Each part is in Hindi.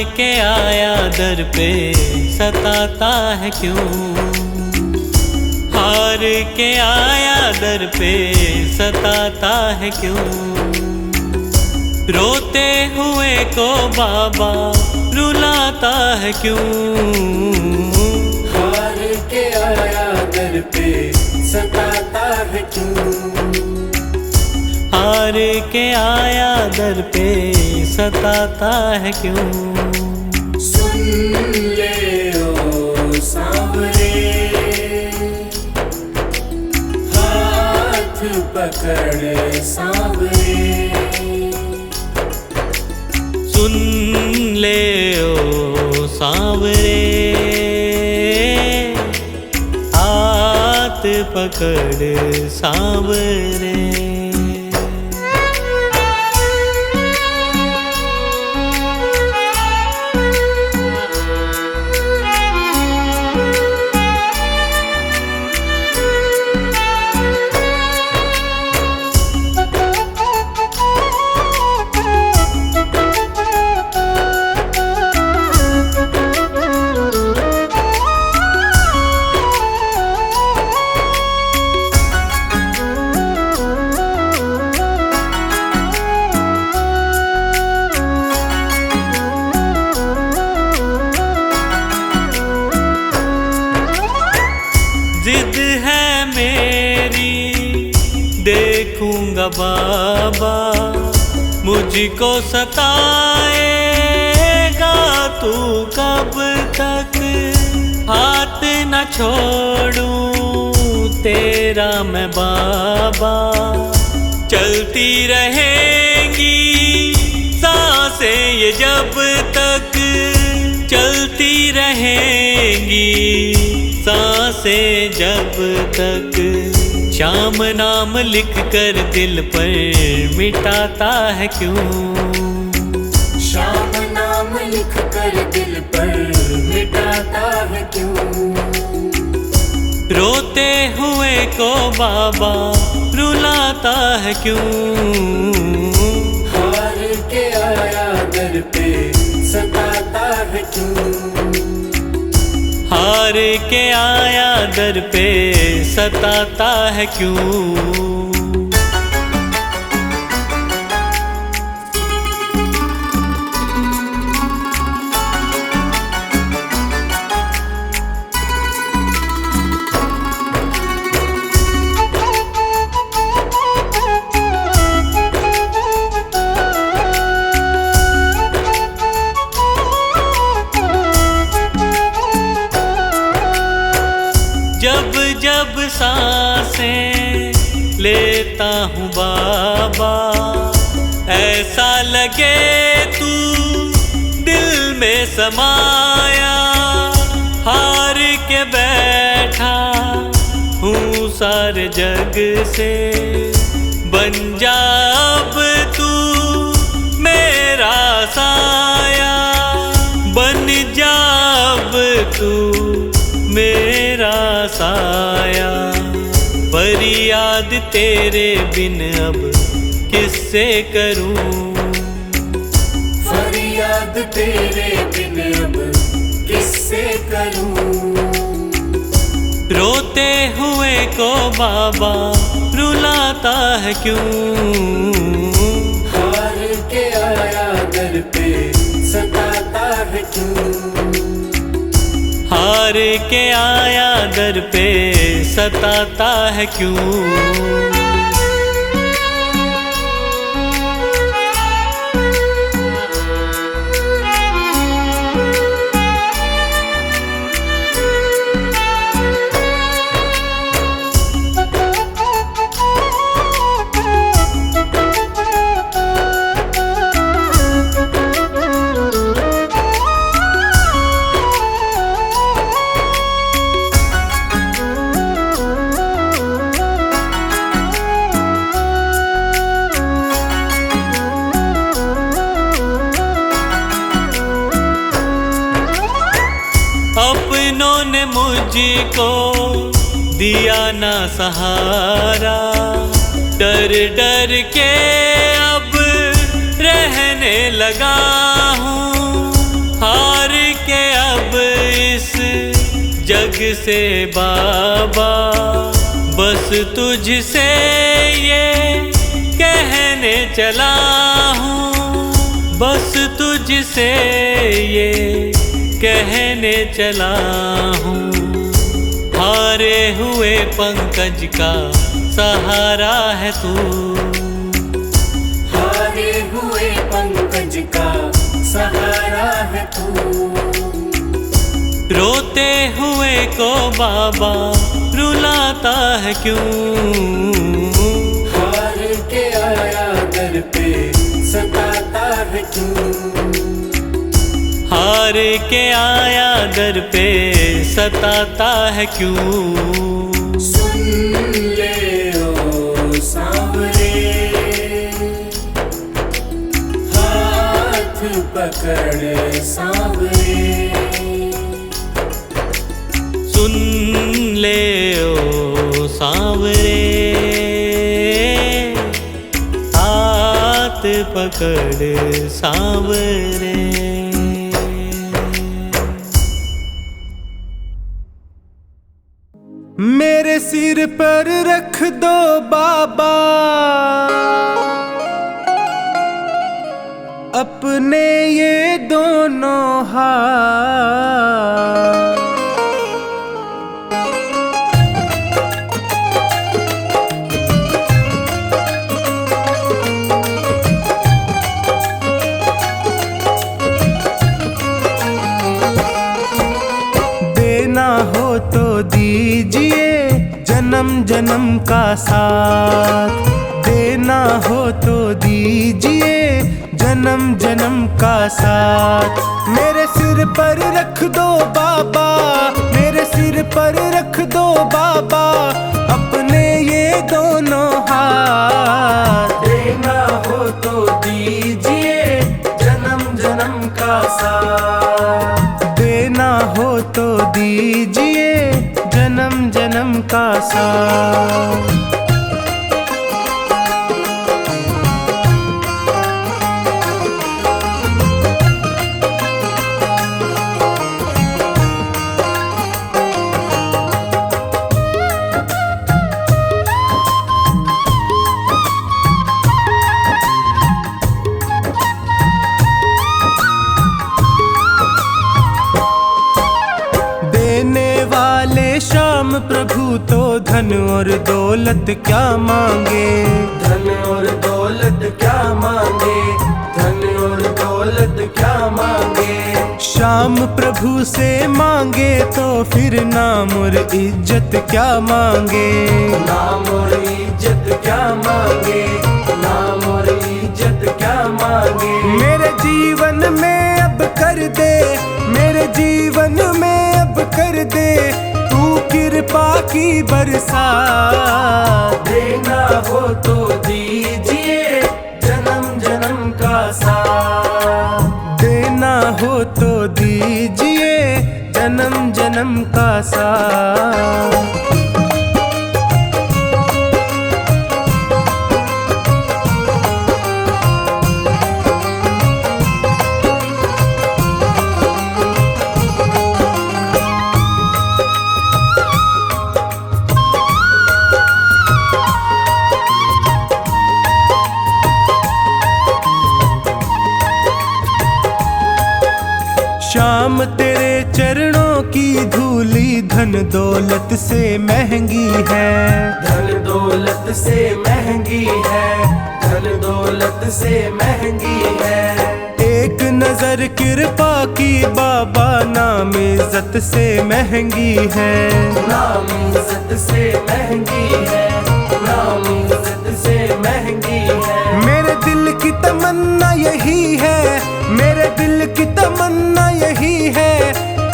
के आया दर पे सताता है क्यों, हार के आया दर पे सताता है क्यों। रोते हुए को बाबा रुलाता है क्यों, हार के आया दर पे सताता है क्यों। हार के आया दर पे सताता है क्यों। सुन ले ओ सांवरे, हाथ पकड़ सांवरे। सुन ले ओ सांवरे, हाथ पकड़ सांवरे। जिद है मेरी देखूंगा बाबा, मुझको सताएगा तू कब तक। हाथ न छोड़ूं तेरा मैं बाबा, चलती रहेंगी सांसें ये जब तक, चलती रहेंगी सांसें जब तक। श्याम नाम लिख कर दिल पर मिटाता है क्यों, श्याम नाम लिख कर दिल पर मिटाता है क्यों। रोते हुए को बाबा रुलाता है क्यों, हार के आया दर पे सताता है क्यों। हार के आया दर पे सताता है क्यों। जब जब सांसें लेता हूँ बाबा, ऐसा लगे तू दिल में समाया। हार के बैठा हूँ सारे जग से, बन जा अब तू मेरा साया। बन जा अब तू मेरा साया, फरियाद तेरे बिन अब किससे करूं। फरियाद तेरे बिन अब किससे करूं। रोते हुए को बाबा रुलाता है क्यों, हार के आया दर पे सताता है क्यों। हार के आया दर पे सताता है क्यों। अपनों ने मुझको दिया ना सहारा, डर डर के अब रहने लगा हूँ। जग से बाबा बस तुझसे ये कहने चला हूँ, बस तुझसे ये कहने चला हूँ। हारे हुए पंकज का सहारा है तू, हारे हुए पंकज का सहारा है तू। रोते हुए को बाबा रुलाता है क्यों? हार के आया दर पे सताता है क्यों? हार के आया दर पे सताता है क्यों? सुन ले ओ सांवरे, हाथ पकड़ सांवरे। सुन ले ओ सांवरे, हाथ पकड़ सांवरे। मेरे सिर पर रख दो बाबा अपने ये दोनों हाथ, देना हो तो दीजिए जन्म जन्म का साथ, देना हो तो दीजिए जन्म जन्म का साथ। मेरे सिर पर रख दो बाबा, मेरे सिर पर रख दो बाबा अपने ये दोनों हाथ, देना हो तो दीजिए जन्म जन्म का साथ, देना हो तो दीजिए जन्म जन्म का साथ। श्याम प्रभु तो धन और दौलत क्या मांगे, धन और दौलत क्या मांगे, धन और दौलत क्या मांगे। श्याम प्रभु से मांगे तो फिर नाम और इज्जत क्या मांगे, नाम और इज्जत क्या मांगे, नाम और इज्जत क्या मांगे। मेरे जीवन में अब कर दे, मेरे जीवन में अब कर दे कृपा की बरसात, देना हो तो दीजिए जन्म जन्म का साथ, देना हो तो दीजिए जन्म जन्म का साथ। श्याम तेरे चरणों की धूली धन दौलत से महंगी है, धन दौलत से महंगी है, धन दौलत से महंगी है। एक नजर कृपा की बाबा नाम इज्जत से महंगी है, नाम इज्जत से महंगी है, नाम इज्जत से महंगी है। मेरे दिल की तमन्ना यही है, मेरे दिल की तमन्ना यही है,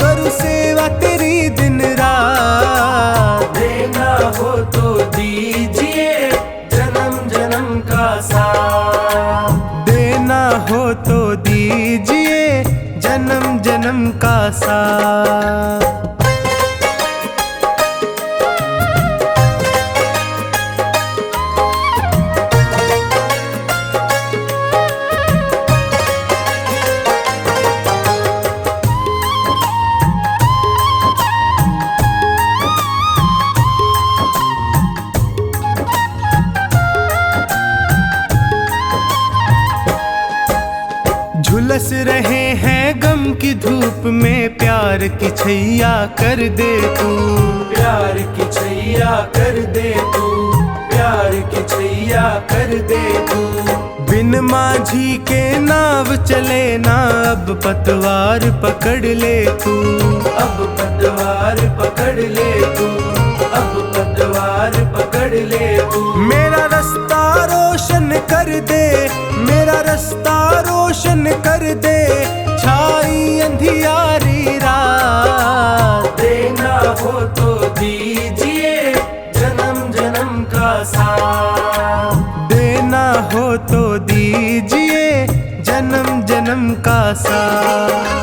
करूँ सेवा तेरी दिन रात, देना हो तो दीजिए जन्म जन्म का साथ, देना हो तो दीजिए जन्म जन्म का साथ। रहे हैं गम की धूप में, प्यार की छैया कर दे तू, प्यार की छैया कर दे तू, प्यार की छैया कर दे तू। बिन माझी के नाव चले ना, अब पतवार पकड़ ले तू, अब पतवार पकड़ ले तू, अब पतवार पकड़ ले तू। मेरा रास्ता रोशन कर दे, मेरा रास्ता रोशन कर दे, छाई अंधियारी रात। देना हो तो दीजिए जन्म जन्म का साथ, देना हो तो दीजिए जन्म जन्म का साथ।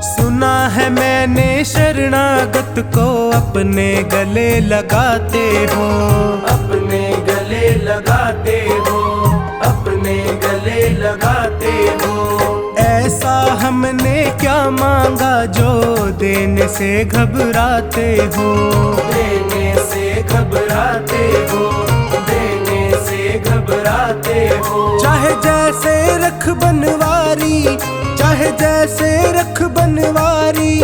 सुना है मैंने शरणागत को अपने गले लगाते हो, अपने गले लगाते हो, अपने गले लगाते हो। ऐसा हमने क्या मांगा जो देने से घबराते हो, देने से घबराते हो, देने से घबराते हो। चाहे जैसे रख बनवारी, चाहे जैसे रख बनवारी,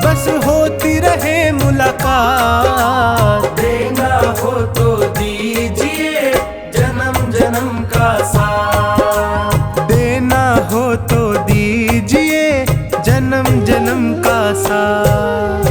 बस होती रहे मुलाकात। देना हो तो दीजिए जन्म जन्म का साथ, देना हो तो दीजिए जन्म जन्म का साथ।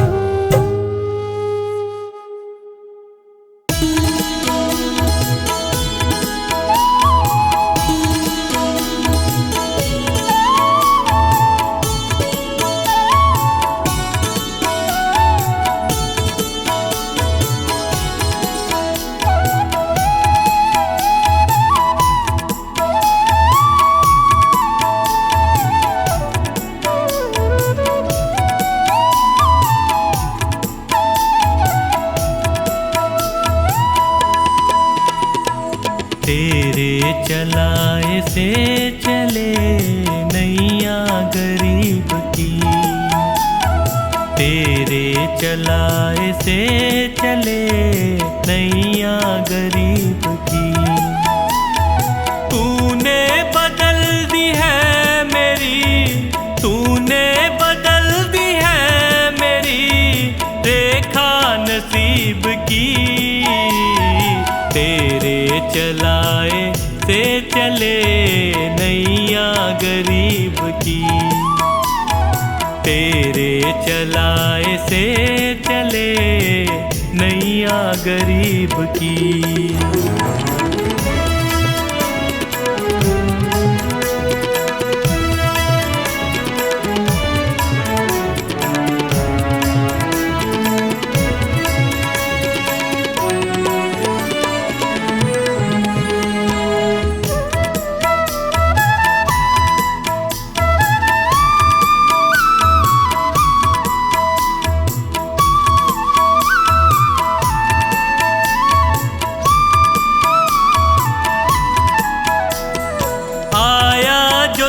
तेरे चलाए से चले नैया गरीब की, तेरे चलाए से चले नैया गरीब की। तूने बदल दी है मेरी, तूने बदल दी है मेरी रेखा नसीब की। तेरे चलाए से चले नैया गरीब की, तेरे चलाए से चले नैया गरीब की।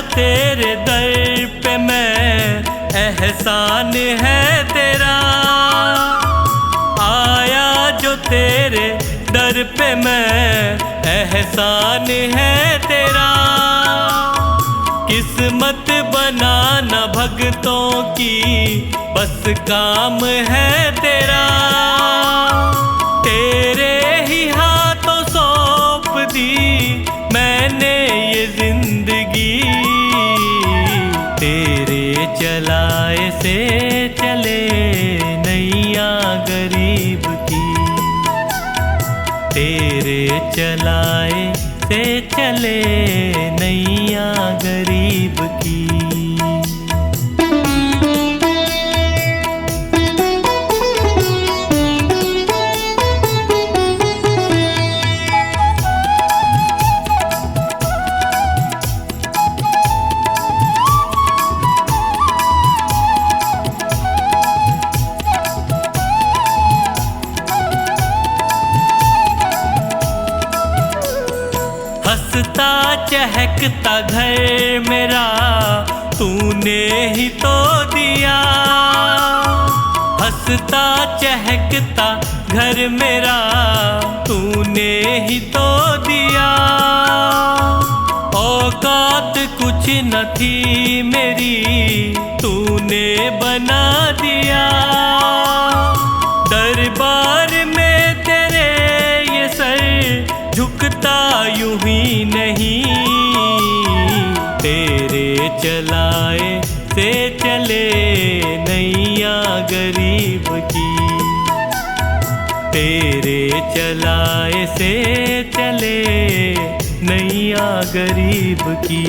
तेरे दर पे मैं एहसान है तेरा, आया जो तेरे दर पे मैं एहसान है तेरा। किस्मत बनाना भगतों की बस काम है तेरा, तेरे ही हाथों सौंप दी मैंने ये जिंदगी। तेरे चलाए से चले नैया गरीब की, तेरे चलाए से चले नैया गरीब की। हंसता चहकता घर मेरा तूने ही तो दिया। हंसता चहकता घर मेरा तूने ही तो दिया। औकात कुछ न थी मेरी तूने बना दिया। दरबार में तेरे ये सर झुकता यूं ही नहीं। तेरे चलाए से चले नैया गरीब की। तेरे चलाए से चले नैया गरीब की।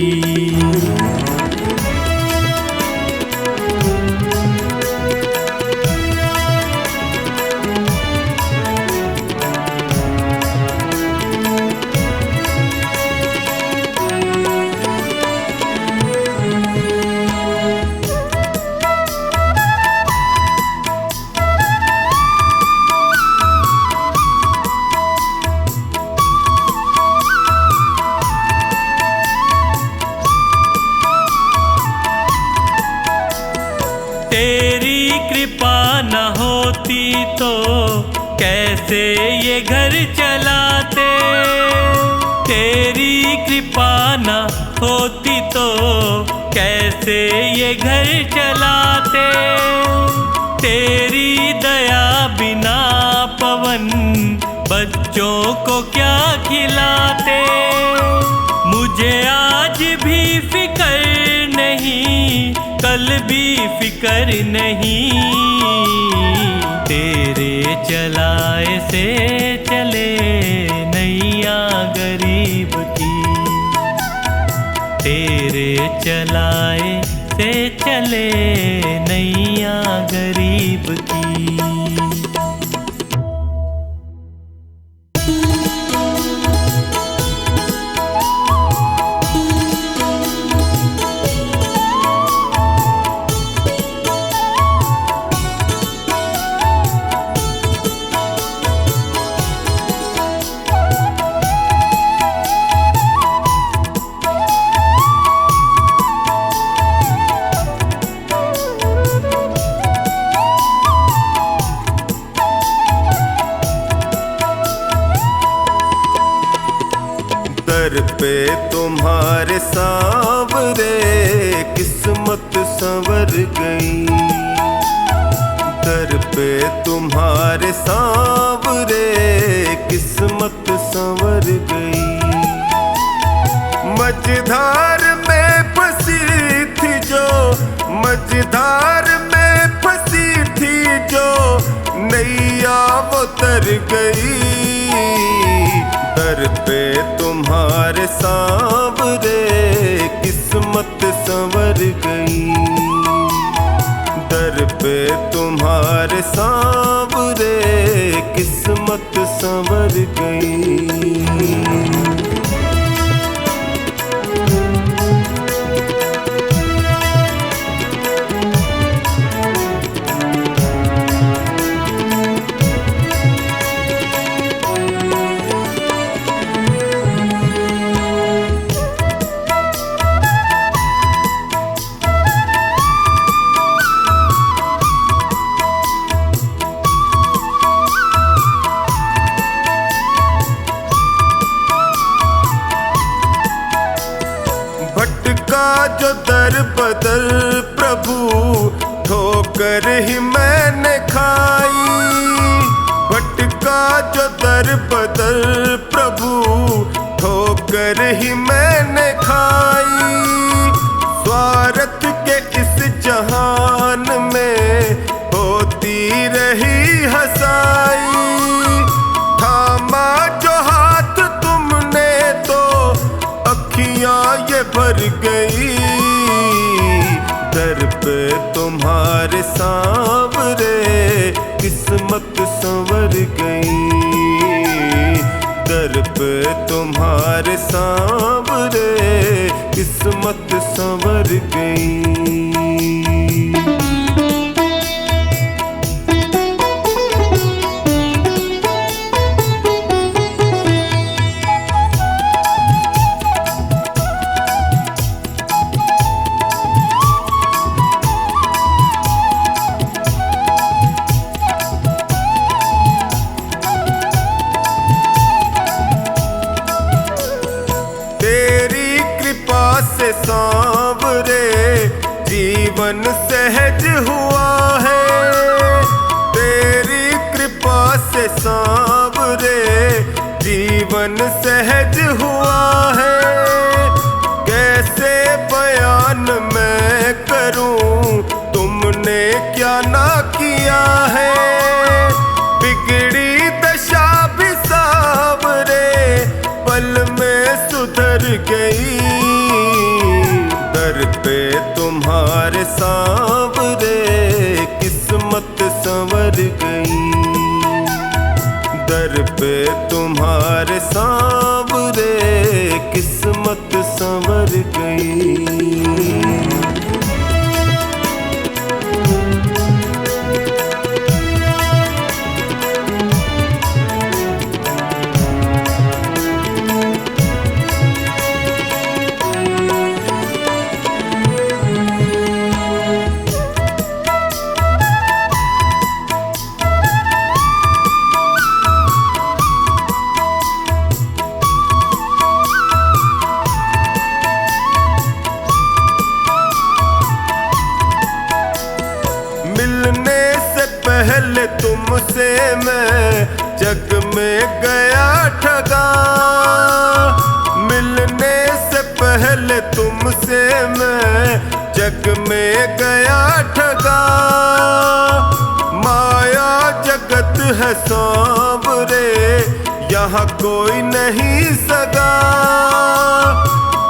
तेरी कृपा न होती तो कैसे ये घर चलाते। तेरी कृपा न होती तो कैसे ये घर चलाते। तेरी दया बिना पवन बच्चों को क्या खिलाते। मुझे आज भी फिकर नहीं कल भी फिकर नहीं। तेरे चलाए से चले नैया गरीब की। तेरे चलाए से चले नैया गरीब की। दर पे तुम्हारे सांवरे किस्मत संवर गई। दर पे तुम्हारे सांवरे किस्मत संवर गई। मझधार में फंसी थी जो मझधार में फंसी थी जो नैया वो तर गई। दर पे तुम्हारे सांवरे किस्मत संवर गई। दर पे तुम्हारे सांवरे किस्मत संवर गई। जो दर बदर प्रभु ठोकर ही मैंने खाई। भटका जो दर बदर प्रभु ठोकर ही मैंने खाई। स्वार्थ के इस जहान में होती रही हंसाई। थामा जो हाथ तुमने तो अखियां ये भर गई। दर पे तुम्हारे सांवरे किस्मत संवर गई। दर पे तुम्हारे सांवरे किस्मत संवर गई। सांवरे जीवन सहज हुआ है। तेरी कृपा से सांवरे जीवन सहज हुआ है। कैसे बयान मैं करूं तुमने क्या ना किया है। बिगड़ी दशा भी सांवरे पल में सुधर गई। दर पे तुम्हारे सांवरे किस्मत संवर गई। दर पे तुम्हारे सांवरे किस्मत संवर गई। मिलने से पहले तुमसे मैं जग में गया ठगा। मिलने से पहले तुमसे मैं जग में गया ठगा। माया जगत है सांवरे यहाँ कोई नहीं सगा।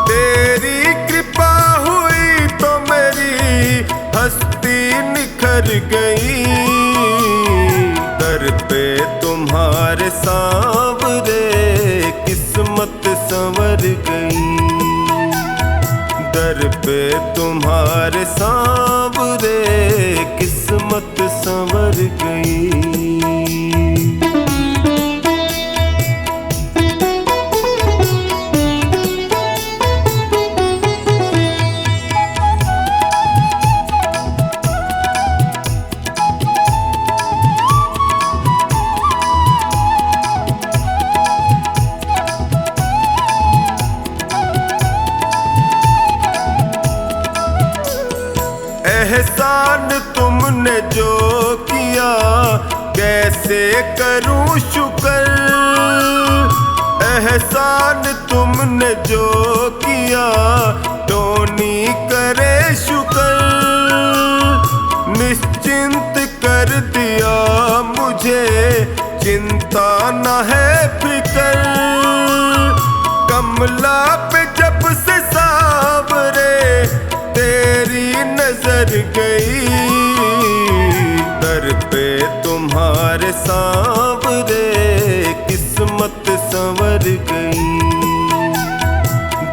तेरी कृपा हुई तो मेरी हस्ती निखर गई। दर पे तुम्हारे सांवरे किस्मत संवर गई। दर पे तुम्हारे सांवरे किस्मत संवर गई। एहसान तुमने जो किया कैसे करूं शुक्र। एहसान तुमने जो किया टोनी करे शुक्र। निश्चिंत कर दिया मुझे चिंता न है फिक्र। कमला पे जब से सांवरे तेरी नजर गई। दर पे तुम्हारे सांवरे किस्मत संवर गई।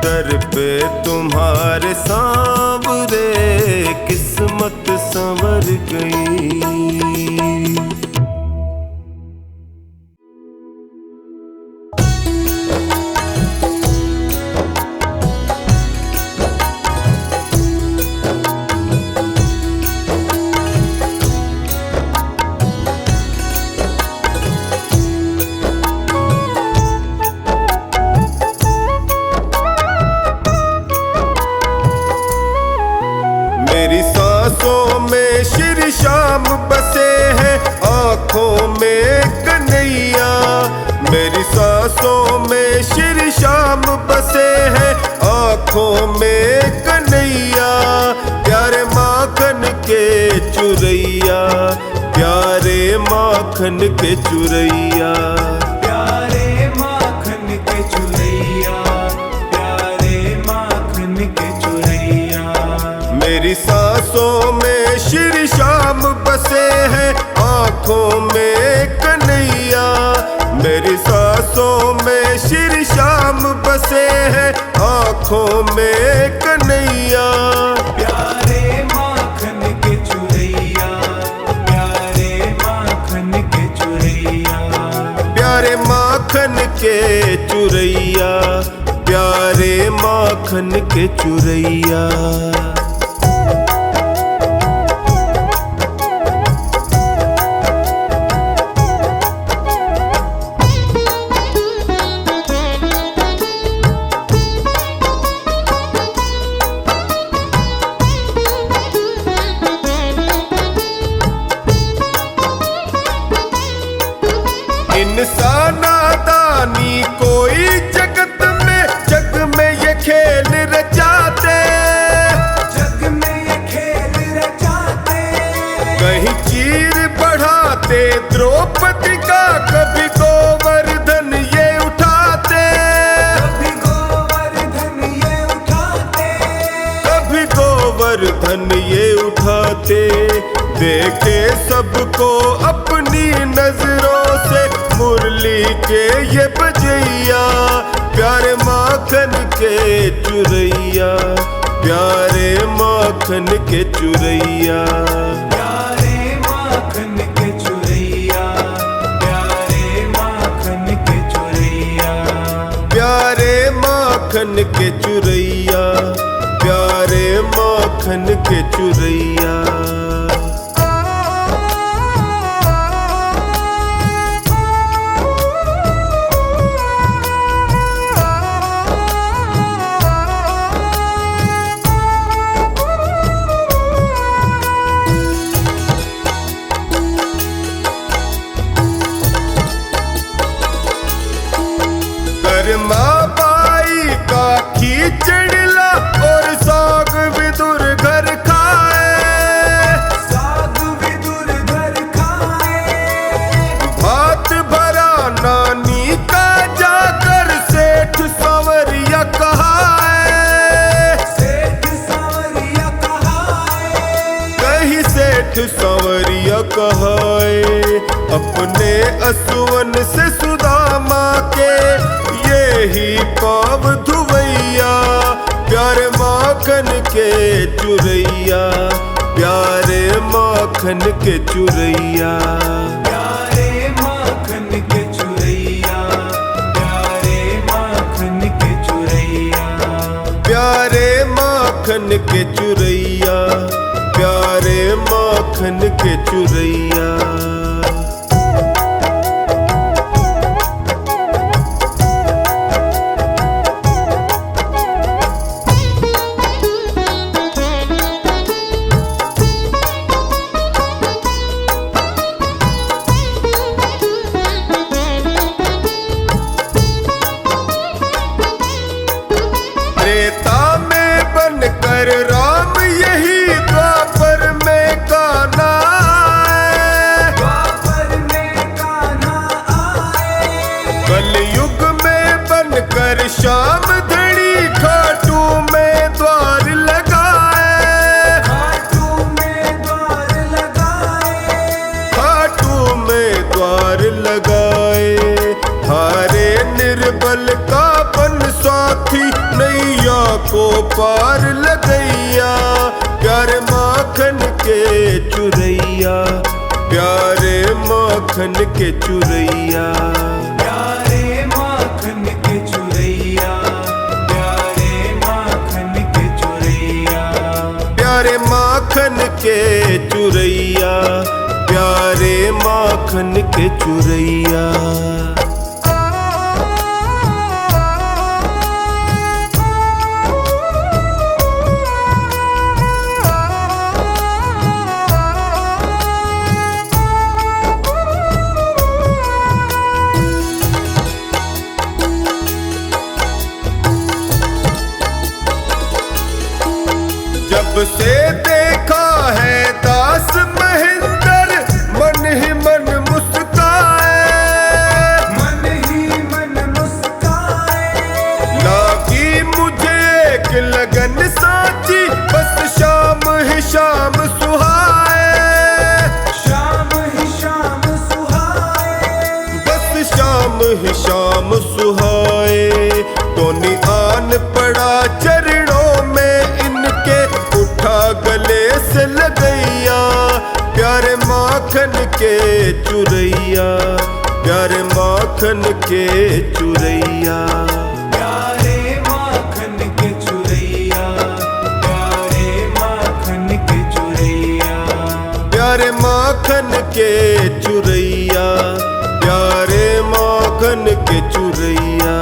दर पे तुम्हारे सांवरे किस्मत संवर गई। मेरी सांसों में श्री श्याम बसे हैं आँखों में कन्हैया। मेरी सांसों में श्री श्याम बसे हैं आँखों में कन्हैया। प्यारे माखन के चुरैया प्यारे माखन के चुरैया। प्यारे माखन के चुरैया प्यारे माखन के चुरैया। मेरी सांसों में श्री श्याम बसे हैं आँखों में कन्हैया। मेरी सांसों में श्री श्याम बसे हैं आँखों में कन्हैया। प्यारे माखन के चुरैया प्यारे माखन के चुरैया। प्यारे माखन के चुरैया प्यारे माखन के चुरैया। धन ये उठाते, देखे सबको अपनी नजरों से। मुरली के ये बजैया, प्यारे माखन के चुरैया, प्यारे माखन के चुरैया। प्यारे माखन के चुरैया, प्यारे माखन के चुरैया, प्यारे माखन के चुरैया, प्यारे माखन के चुरैया। माँ बाई का खींचड़ला और साग विदुर घर खाए, साग विदुर घर खाए। भात भरा नानी का जाकर सेठ सांवरिया कहाए, सेठ सांवरिया कहाए, कहीं सेठ सांवरिया कहाए। अपने असुवन से सुदामा के ही पाव धुवैया, प्यारे माखन के चुरैया, प्यारे माखन के चुरैया। प्यारे माखन के चुरैया, प्यारे माखन के चुरैया, प्यारे माखन के चुरैया, प्यारे माखन के चुरैया। त्रेता में बनकर राम यही द्वापर में कान्हा आए, द्वापर में कान्हा आए। कलयुग में बनकर श्याम धड़ी खाटू में द्वार लगाए, खाटू में द्वार लगाए, खाटू में द्वार लगाए। हारे निर्बल का बन साथी, नैया को पार लगैया, प्यारे माखन के चुरैया, प्यारे माखन के चुरैया। प्यारे माखन के चुरैया, प्यारे माखन के चुरैया, प्यारे माखन के चुरैया, प्यारे माखन के चुरैया। जब से देखा है दास महेंद्र, मन ही मन मुस्काए, मन ही मन मुस्काए। लागी मुझे एक लगन साची, बस शाम ही शाम सुहाए, शाम ही शाम सुहाए, बस शाम ही शाम सुहाए। टोनी आन पड़ा चरणों में इनके, उठा गले से लगैया, प्यारे माखन के चुरैया, प्यारे माखन के चुरैया। प्यारे माखन के चुरैया, प्यारे माखन के चुरैया, प्यारे माखन के चुरैया, प्यारे माखन के चुरैया।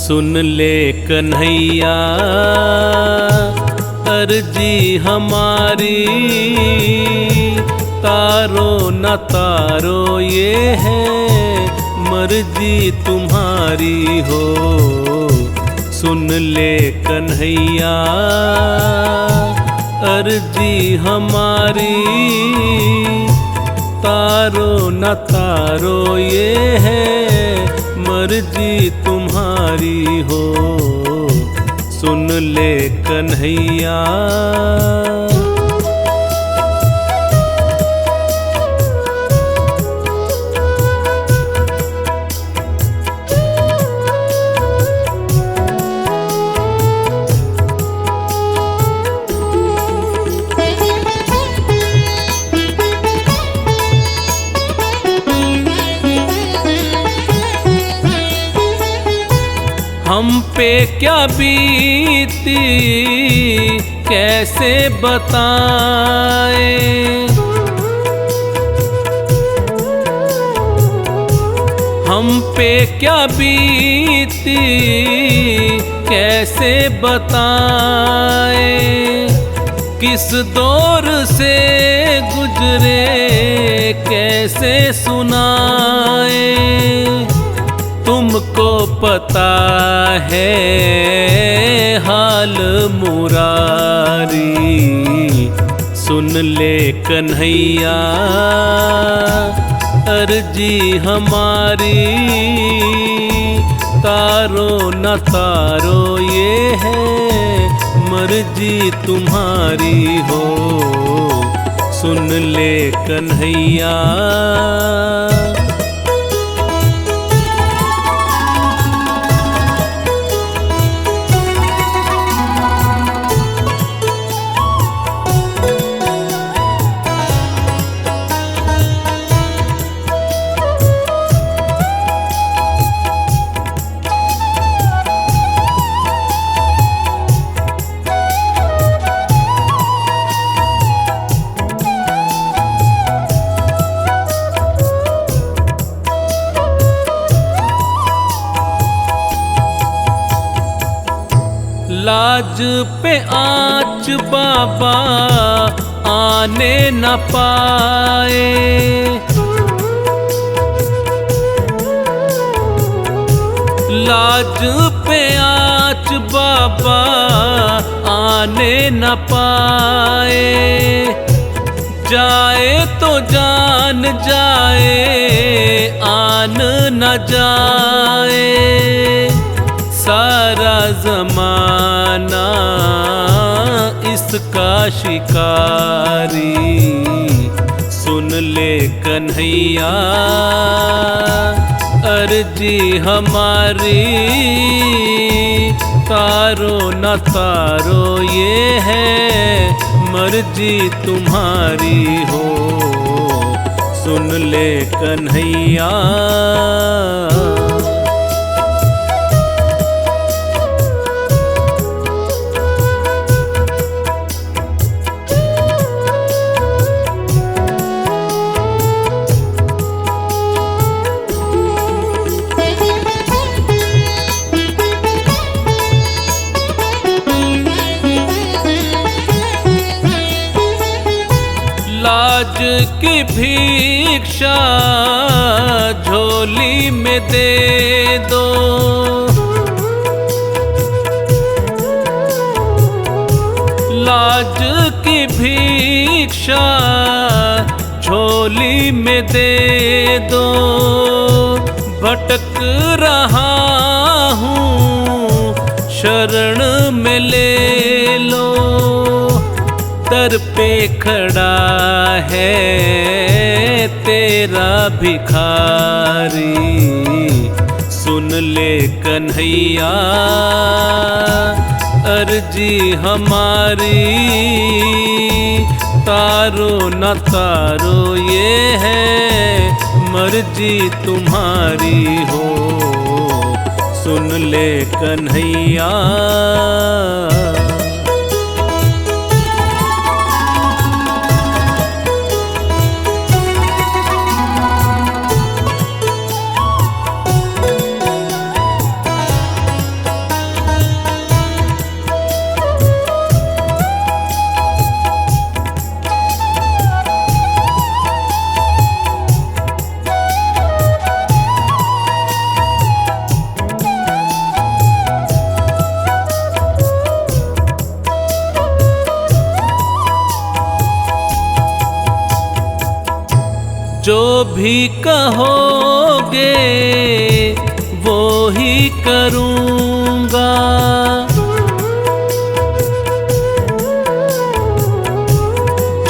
सुन ले कन्हैया अर्जी हमारी, तारो न तारो ये है मर्जी तुम्हारी हो। सुन ले कन्हैया अर्जी हमारी, तारो न तारो ये है मर्जी तुम्हारी हो। सुन ले कन्हैया। हम पे क्या बीती कैसे बताएं, हम पे क्या बीती कैसे बताएं, किस दौर से गुजरे कैसे सुनाएं। तुमको पता है हाल मुरारी, सुन ले कन्हैया अर्जी हमारी, तारो न तारो ये है मर्जी तुम्हारी हो। सुन ले कन्हैया। लाज पे आँच बाबा आने न पाए, लाज पे आँच बाबा आने न पाए। जाए तो जान जाए आन न जाए, सारा जमाना इसका शिकारी। सुन ले कन्हैया अर्जी हमारी, तारो न तारो ये है मर्जी तुम्हारी हो। सुन ले कन्हैया। लाज की भिक्षा झोली में दे दो, लाज की भिक्षा झोली में दे दो। भटक रहा हूँ शरण में ले लो, दर पे खड़ा है तेरा भिखारी। सुन ले कन्हैया अर्जी हमारी, तारो न तारो ये है मर्जी तुम्हारी हो। सुन ले कन्हैया। जो भी कहोगे वो ही करूँगा।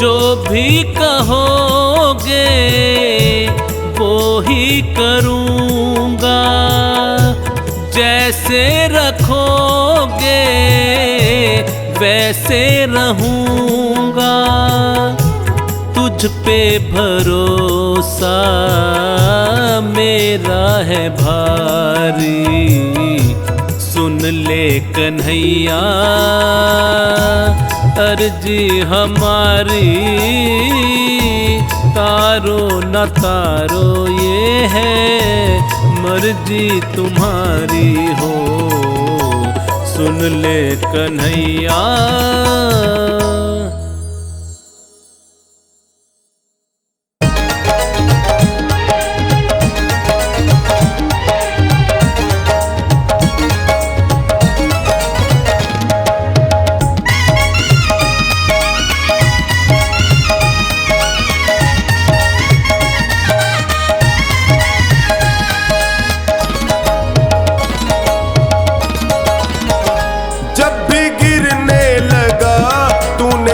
जो भी कहोगे वो ही करूँगा। जैसे रखोगे वैसे रहूँगा। तुझ पे भरोसा मेरा है भारी, सुन ले कन्हैया अर्जी हमारी। तारो न तारो ये है मर्जी तुम्हारी हो, सुन ले कन्हैया।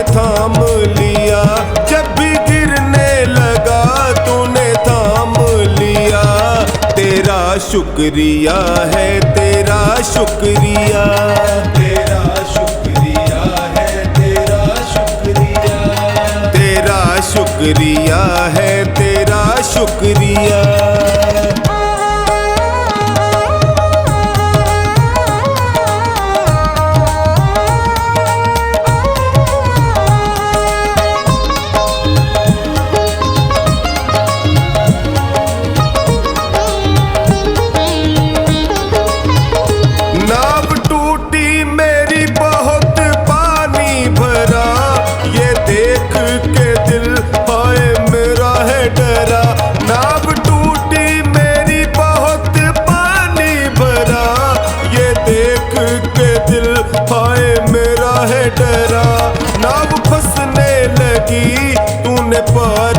थाम लिया, जब भी गिरने लगा तूने थाम लिया। तेरा शुक्रिया है, तेरा शुक्रिया, तेरा शुक्रिया है, तेरा शुक्रिया, तेरा शुक्रिया है, तेरा शुक्रिया। नाव फंसने लगी तूने पार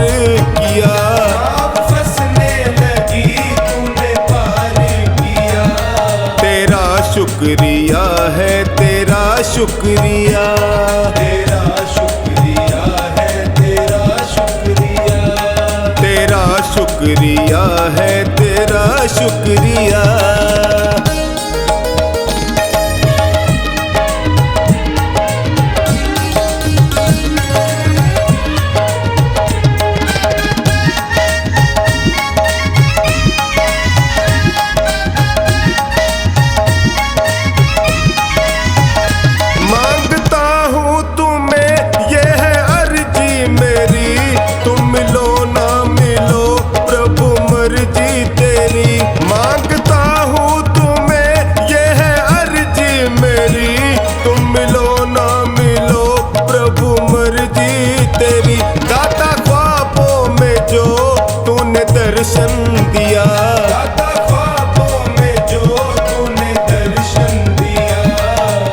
किया, नाव फंसने लगी तूने पार किया। तेरा शुक्रिया है, तेरा शुक्रिया, तेरा शुक्रिया है, तेरा शुक्रिया, तेरा शुक्रिया है, तेरा शुक्रिया। दर्शन दिया, दाता ख्वाबों में जो तूने दर्शन दिया।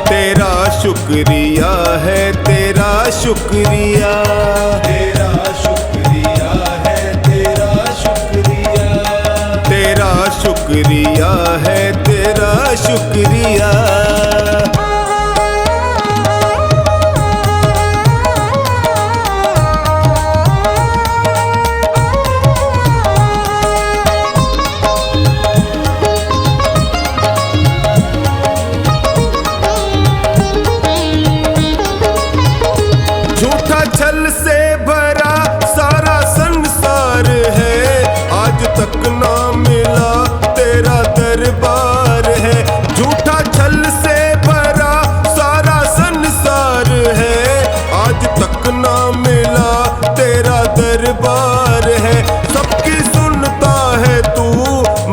तेरा शुक्रिया है, तेरा शुक्रिया, तेरा शुक्रिया है, तेरा शुक्रिया, तेरा शुक्रिया है, तेरा शुक्रिया। छल से भरा सारा संसार है, आज तक ना मिला तेरा दरबार है। झूठा छल से भरा सारा संसार है, आज तक ना मिला तेरा दरबार है। सबकी सुनता है तू,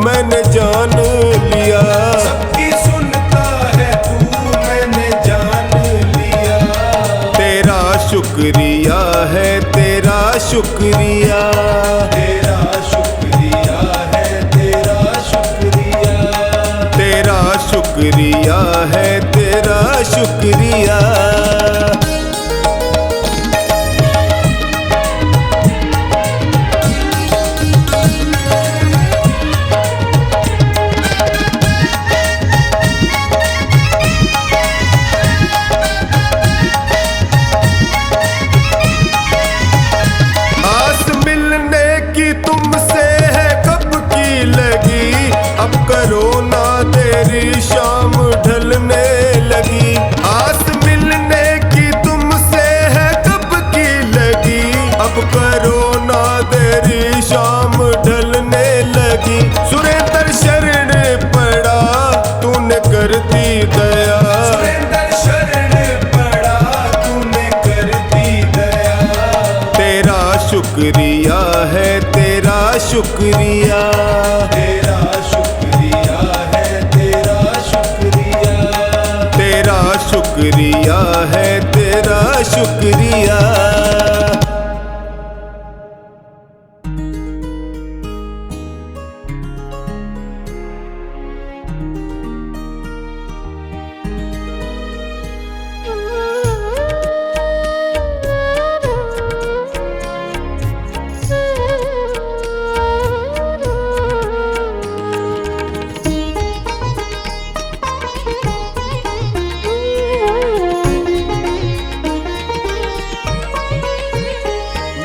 मैंने जान लिया, सबकी सुनता है तू, मैंने जान लिया। तेरा शुक्रिया है, तेरा शुक्रिया, तेरा शुक्रिया है, तेरा शुक्रिया, तेरा शुक्रिया है, तेरा शुक्रिया। करती दया। सुरेंद्र शरण पड़ा तूने कर दी दया। तेरा शुक्रिया है, तेरा शुक्रिया, तेरा शुक्रिया है, तेरा शुक्रिया। तेरा शुक्रिया है, तेरा शुक्रिया।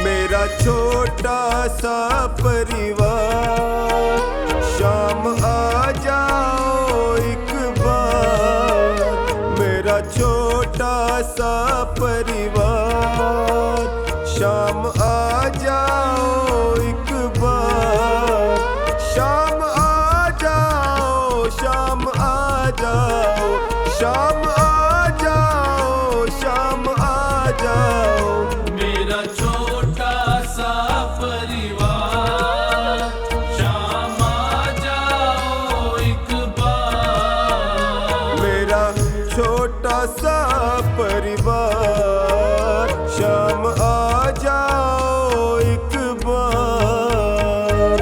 मेरा छोटा सा परिवार, शाम आ जाओ एक बार। मेरा छोटा सा परिवार, शाम आ जाओ एक बार। शाम आ जाओ, शाम आ जाओ, शाम आ जाओ, शाम आ जाओ। मेरा छोटा सा परिवार, शाम आ जाओ एक बार। मेरा छोटा सा परिवार, शाम आ जाओ एक बार।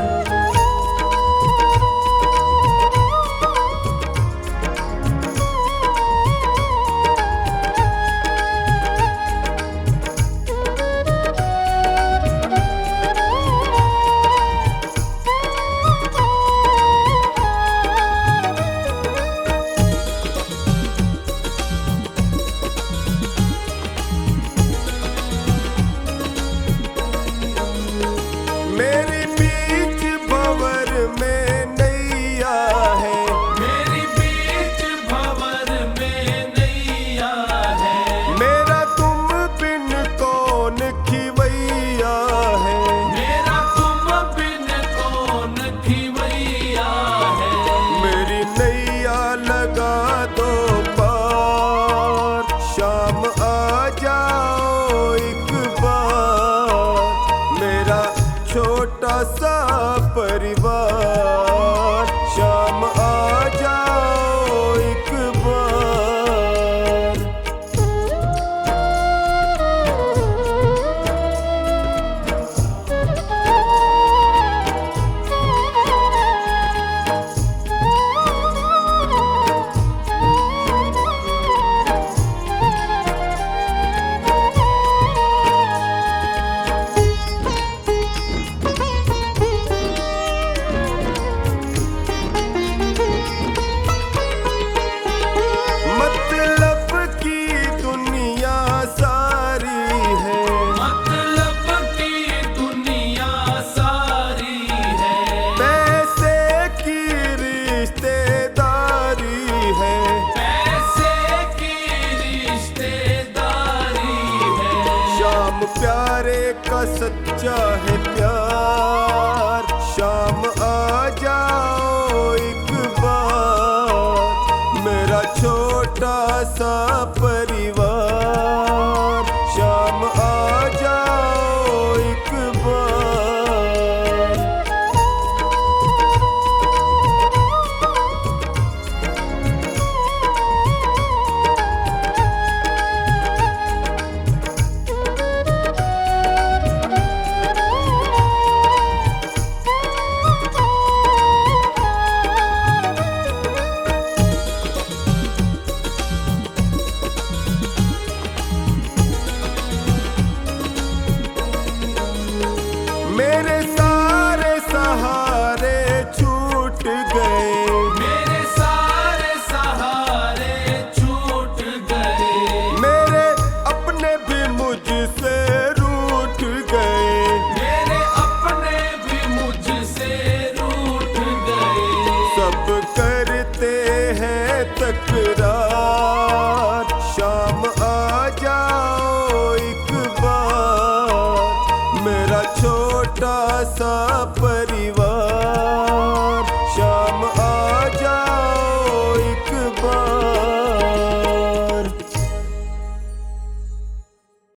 मेरी बीच भंवर में नैया है, मेरी बीच भंवर में नैया है। मेरा तुम बिन कौन खिवैया है। मेरा तुम बिन कौन खिवैया है। मेरी नैया लगा दो पार, शाम आ जाओ एक बार। मेरा छोटा सा परिवार, शाम आ जाओ एक बार। मतलब की दुनिया सारी है, मतलब की दुनिया सारी है। पैसे की रिश्तेदारी है। पैसे की रिश्तेदारी है। शाम प्यारे का सच्चा है प्यार, शाम आ जाओ एक बार। मेरा छोटा सा परिवार, शाम आ जाओ एक बार। मेरे सारे सहारे छूट गए, मेरे सारे सहारे छूट गए। मेरे अपने भी मुझसे रूठ गए। मेरे अपने भी मुझसे रूठ गए। सब करते हैं तकरार, शाम आ जाओ एक बार। मेरा छोटा सा